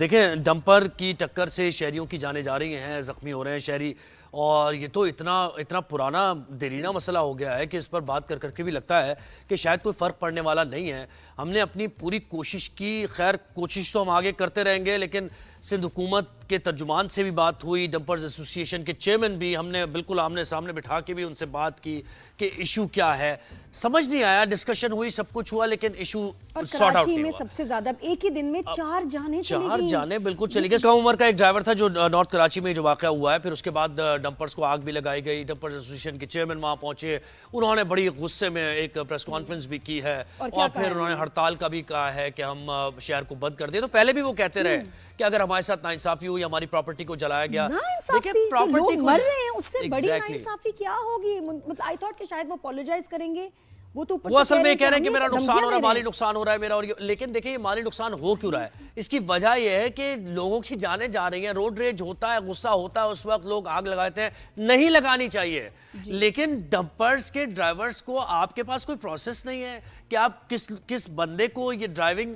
دیکھیں ڈمپر کی ٹکر سے شہریوں کی جانیں جا رہی ہیں، زخمی ہو رہے ہیں شہری، اور یہ تو اتنا پرانا دیرینہ مسئلہ ہو گیا ہے کہ اس پر بات کر کے بھی لگتا ہے کہ شاید کوئی فرق پڑنے والا نہیں ہے۔ ہم نے اپنی پوری کوشش کی، خیر کوشش تو ہم آگے کرتے رہیں گے، لیکن سندھ حکومت کے ترجمان سے بھی بات ہوئی، ڈمپرز ایسوسی ایشن کے چیئرمین بھی، ہم نے بالکل آمنے سامنے بٹھا کے بھی ان سے بات کی کہ ایشو کیا ہے۔ سمجھ نہیں آیا، ڈسکشن ہوئی، سب کچھ ہوا، لیکن ایشو اور سارٹ آؤٹ کراچی نہیں میں ہوا۔ سب سے زیادہ ایک ہی دن میں 4 جانیں چلی چار گئیں۔ جانیں بالکل چلی گئی۔ کم عمر کا ایک ڈرائیور تھا جو نارتھ کراچی میں جو واقعہ ہوا ہے، پھر اس کے بعد ڈمپرز کو آگ بھی لگائی گئی، ڈمپرز ایسوسی ایشن کے چیئرمین وہاں پہنچے، انہوں نے بڑی غصے میں ایک پریس کانفرنس بھی کی ہے، اور پھر انہوں نے ہڑتال کا بھی کہا ہے کہ ہم شہر کو بند کر دیں۔ تو پہلے بھی وہ کہتے رہے کہ اگر ہمارے ساتھ ناانصافی ہوئی، ہماری پراپرٹی کو جلایا گیا، ناانصافی جو لوگ مر رہے ہیں اس سے بڑی ناانصافی کیا ہوگی؟ مطلب آئی تھاٹ کہ شاید وہ اپولوجائز کریں گے، وہ تو وہ اصل میں کہہ رہے ہیں کہ میرا نقصان ہو رہا ہے، مالی نقصان ہو رہا ہے میرا، اور لیکن دیکھیں یہ مالی نقصان ہو کیوں رہا ہے؟ اس کی وجہ یہ ہے کہ لوگوں کی جانیں جا رہی ہیں، روڈ ریج ہوتا ہے، غصہ ہوتا ہے، اس وقت لوگ آگ لگاتے ہیں، نہیں لگانی چاہیے، لیکن ڈمپرز کے ڈرائیورز کو آپ کے پاس کوئی پروسیس نہیں ہے کہ آپ کس بندے کو یہ ڈرائیونگ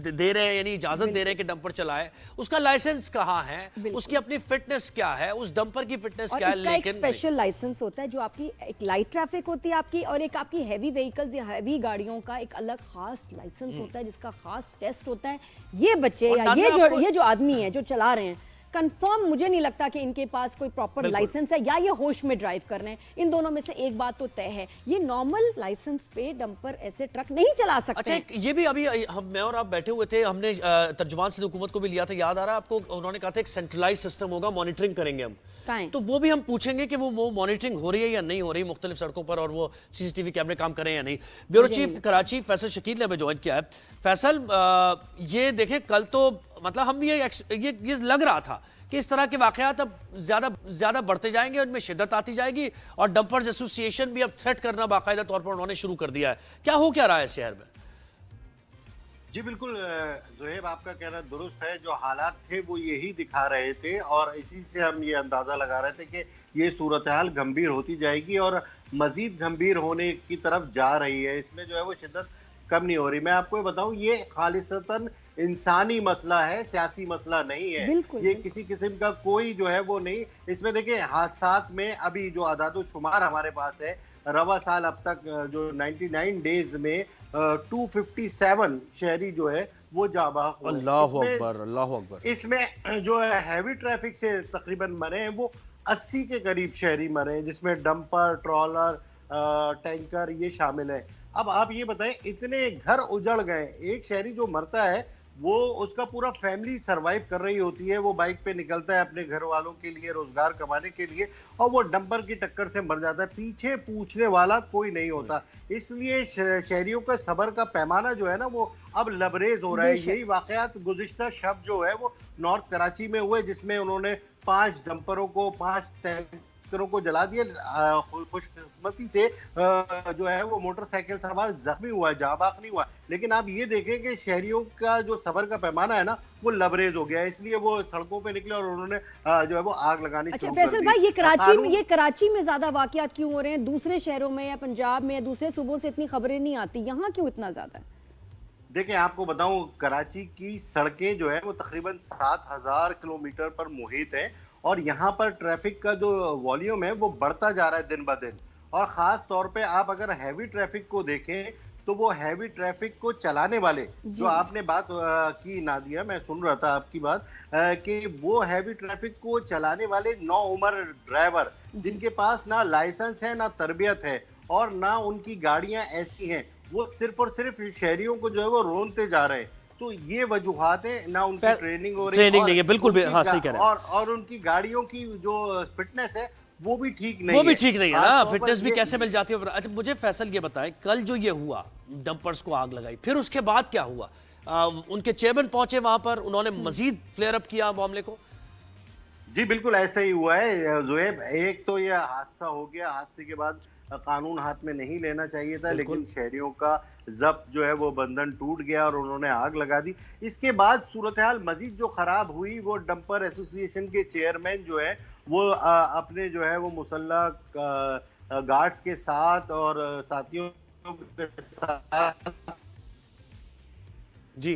دے رہے ہیں، یعنی اجازت دے رہے ہیں کہ ڈمپر چلائے، اس کا لائسنس کہاں ہے، اس کی اپنی فٹنس کیا ہے، اس ڈمپر کی فٹنس کیا ہے، لیکن ایک اسپیشل لائسنس ہوتا ہے جو آپ کی ایک لائٹ ٹریفک ہوتی ہے آپ کی، اور ایک آپ کی ہیوی وہیکلز یا ہیوی گاڑیوں کا ایک الگ خاص لائسنس ہوتا ہے جس کا خاص ٹیسٹ ہوتا ہے۔ یہ بچے یا یہ جو آدمی ہے جو چلا رہے ہیں، کنفرم مجھے نہیں لگتا کہ ان کے پاس کوئی پراپر لائسنس ہے، یا یہ ہوش میں ڈرائیو کر رہے ہیں۔ ان دونوں میں سے ایک بات تو طے ہے، یہ نارمل لائسنس پہ ڈمپر ایسے ٹرک نہیں چلا سکتے ہیں۔ اچھا، یہ بھی ابھی میں اور آپ بیٹھے ہوئے تھے، ہم نے ترجمان سے حکومت کو بھی لیا تھا، یاد آ رہا ہے آپ کو؟ انہوں نے کہا تھا ایک سینٹرلائز سسٹم ہوگا، مانیٹرنگ کریں گے ہم، تو وہ بھی ہم پوچھیں گے کہ وہ مانیٹرنگ ہو رہی ہے یا نہیں ہو رہی مختلف سڑکوں پر، اور وہ سی سی ٹی وی کیمرے کام کریں یا نہیں۔ بیورو چیف کراچی فیصل شکیل نے ہمیں جوائن کیا ہے۔ فیصل، یہ دیکھیں کل تو مطلب ہم یہ لگ رہا تھا کہ اس طرح کے واقعات اب زیادہ بڑھتے جائیں گے، ان میں شدت آتی جائے گی، اور ڈمپرز ایسوسی ایشن بھی اب تھریٹ کرنا باقاعدہ طور پر انہوں نے شروع کر دیا ہے۔ کیا رہا ہے شہر میں؟ جی بالکل زہیب، آپ کا کہنا درست ہے، جو حالات تھے وہ یہی دکھا رہے تھے، اور اسی سے ہم یہ اندازہ لگا رہے تھے کہ یہ صورتحال گمبھیر ہوتی جائے گی اور مزید گمبھیر ہونے کی طرف جا رہی ہے، اس میں جو ہے وہ شدت کم نہیں ہو رہی۔ میں آپ کو یہ بتاؤں، یہ خالصتاً انسانی مسئلہ ہے، سیاسی مسئلہ نہیں ہے، یہ کسی قسم کا کوئی جو ہے وہ نہیں۔ اس میں دیکھیں حادثات میں ابھی جو اعداد و شمار ہمارے پاس ہے، رواں سال اب تک جو 99 ڈیز میں 257 شہری جو ہے وہ جاں بحق ہوئے۔ اللہ اکبر، اللہ اکبر۔ اس میں جو ہے ہیوی ٹریفک سے تقریباً مرے ہیں وہ 80 کے قریب شہری مرے ہیں، جس میں ڈمپر، ٹرالر، ٹینکر یہ شامل ہیں۔ اب آپ یہ بتائیں، اتنے گھر اجڑ گئے، ایک شہری جو مرتا ہے وہ اس کا پورا فیملی سروائیو کر رہی ہوتی ہے، وہ بائک پہ نکلتا ہے اپنے گھر والوں کے لیے روزگار کمانے کے لیے، اور وہ ڈمپر کی ٹکر سے مر جاتا ہے، پیچھے پوچھنے والا کوئی نہیں ہوتا۔ اس لیے شہریوں کا صبر کا پیمانہ جو ہے نا وہ اب لبریز ہو رہا ہے۔ یہی واقعات گزشتہ شب جو ہے وہ نارتھ کراچی میں ہوئے، جس میں انہوں نے 5 ڈمپروں کو، 5 ٹینکروں کو جلا دیا۔ خوش قسمتی سے جو ہے وہ موٹر سائیکل سوار زخمی ہوا ہے، جاں بحق نہیں ہوا، لیکن آپ یہ دیکھیں کہ شہریوں کا جو صبر کا پیمانہ ہے نا وہ لبریز ہو گیا ہے، اس لیے وہ سڑکوں پہ نکلے اور انہوں نے جو ہے وہ آگ لگانی شروع کر دی۔ فیصل بھائی، یہ کراچی میں زیادہ واقعات کیوں ہو رہے ہیں؟ دوسرے شہروں میں یا پنجاب میں یا دوسرے صوبوں سے اتنی خبریں نہیں آتی، یہاں کیوں اتنا زیادہ ہے؟ دیکھیں آپ کو بتاؤں، کراچی کی سڑکیں جو ہے وہ تقریباً 7000 کلومیٹر پر محیط ہیں، اور یہاں پر ٹریفک کا جو والیوم ہے وہ بڑھتا جا رہا ہے دن بہ دن، اور خاص طور پہ آپ اگر ہیوی ٹریفک کو دیکھیں تو وہ ہیوی ٹریفک کو چلانے والے جو آپ نے بات کی نادیہ، میں سن رہا تھا آپ کی بات، کہ وہ ہیوی ٹریفک کو چلانے والے نوعمر ڈرائیور جن کے پاس نہ لائسنس ہے، نہ تربیت ہے، اور نہ ان کی گاڑیاں ایسی ہیں، وہ صرف اور صرف شہریوں کو جو ہے وہ رونتے جا رہے ہیں۔ تو یہ وجوہات ہیں، نہ ان کی ٹریننگ ہو رہی ہے، اور ان کی گاڑیوں کی جو فٹنس ہے وہ بھی ٹھیک نہیں ہے، وہ بھی ٹھیک نہیں ہے نا، فٹنس بھی کیسے مل جاتی ہے۔ اچھا مجھے فیصل یہ بتائیں، کل جو یہ ہوا، ڈمپرز کو آگ لگائی، پھر اس کے بعد کیا ہوا؟ ان کے چیئرمین پہنچے وہاں پر، انہوں نے مزید فلیئر اپ کیا معاملے کو؟ جی بالکل ایسا ہی ہوا ہے زہیب۔ ایک تو یہ حادثہ ہو گیا، حادثے کے بعد قانون ہاتھ میں نہیں لینا چاہیے تھا، لیکن شہریوں کا ضبط جو ہے وہ بندھن ٹوٹ گیا اور انہوں نے آگ لگا دی۔ اس کے بعد صورتحال مزید جو خراب ہوئی، وہ ڈمپر ایسوسی ایشن کے چیئرمین جو ہے وہ اپنے جو ہے وہ مسلح گارڈز کے ساتھ اور ساتھیوں کے ساتھ، جی۔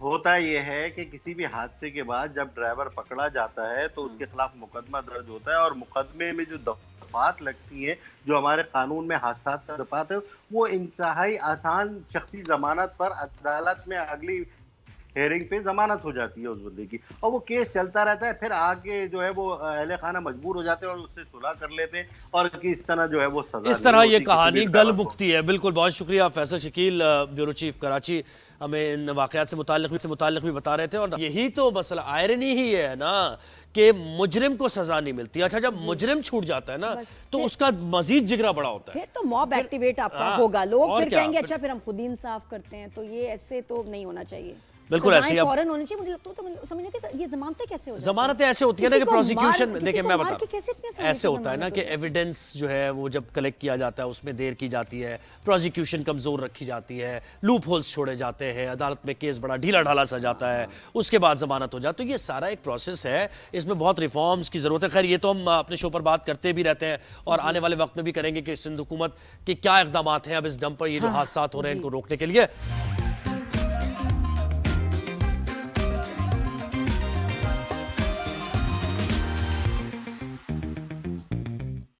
ہوتا یہ ہے کہ کسی بھی حادثے کے بعد جب ڈرائیور پکڑا جاتا ہے تو اس کے خلاف مقدمہ درج ہوتا ہے، اور مقدمے میں جو دفعات لگتی ہیں، جو ہمارے قانون میں حادثات کا دفعات ہے، وہ انتہائی آسان شخصی ضمانت پر عدالت میں اگلی ہیئرنگ پہ ضمانت ہو جاتی ہے اس بندے کی، اور وہ کیس چلتا رہتا ہے. پھر آگے جو ہے وہ اہل خانہ مجبور ہو جاتے ہیں اور اس سے صلح کر لیتے ہیں، اور اس طرح جو ہے وہ سزا اس طرح یہ کہانی گل بکتی ہے. بالکل، بہت شکریہ فیصل شکیل، بیورو چیف کراچی، ہمیں ان واقعات سے متعلق بھی بتا رہے تھے. اور یہی تو مسئلہ آئرنی ہی ہے نا کہ مجرم کو سزا نہیں ملتی. اچھا، جب مجرم چھوٹ جاتا ہے نا تو اس کا مزید جگرا بڑا ہوتا ہے. پھر تو موب ایکٹیویٹ آپ کا ہوگا، لوگ پھر کہیں گے اچھا پھر ہم خود ہی انصاف کرتے ہیں. تو یہ ایسے تو نہیں ہونا چاہیے. بالکل ایسے فوراً ہونا چاہیے. مجھے لگتا ہے تو سمجھنے کہ یہ ضمانتیں کیسے ہوتی ہیں؟ ضمانتیں ایسے ہوتی ہیں نا کہ پروسیکیوشن، دیکھیں میں بتا ایسے ہوتا ہے نا کہ ایویڈنس جو ہے وہ جب کلیکٹ کیا جاتا ہے اس میں دیر کی جاتی ہے، پروسیکیوشن کمزور رکھی جاتی ہے، لوپ ہولز چھوڑے جاتے ہیں، عدالت میں کیس بڑا ڈھیلا ڈھالا سا جاتا ہے، اس کے بعد ضمانت ہو جاتی ہے. تو یہ سارا ایک پروسیس ہے، اس میں بہت ریفارمز کی ضرورت ہے. خیر یہ تو ہم اپنے شو پر بات کرتے بھی رہتے ہیں اور آنے والے وقت میں بھی کریں گے کہ سندھ حکومت کے کیا اقدامات ہیں اب اس ڈمپ پر یہ جو حادثات ہو رہے ہیں ان کو روکنے کے لیے.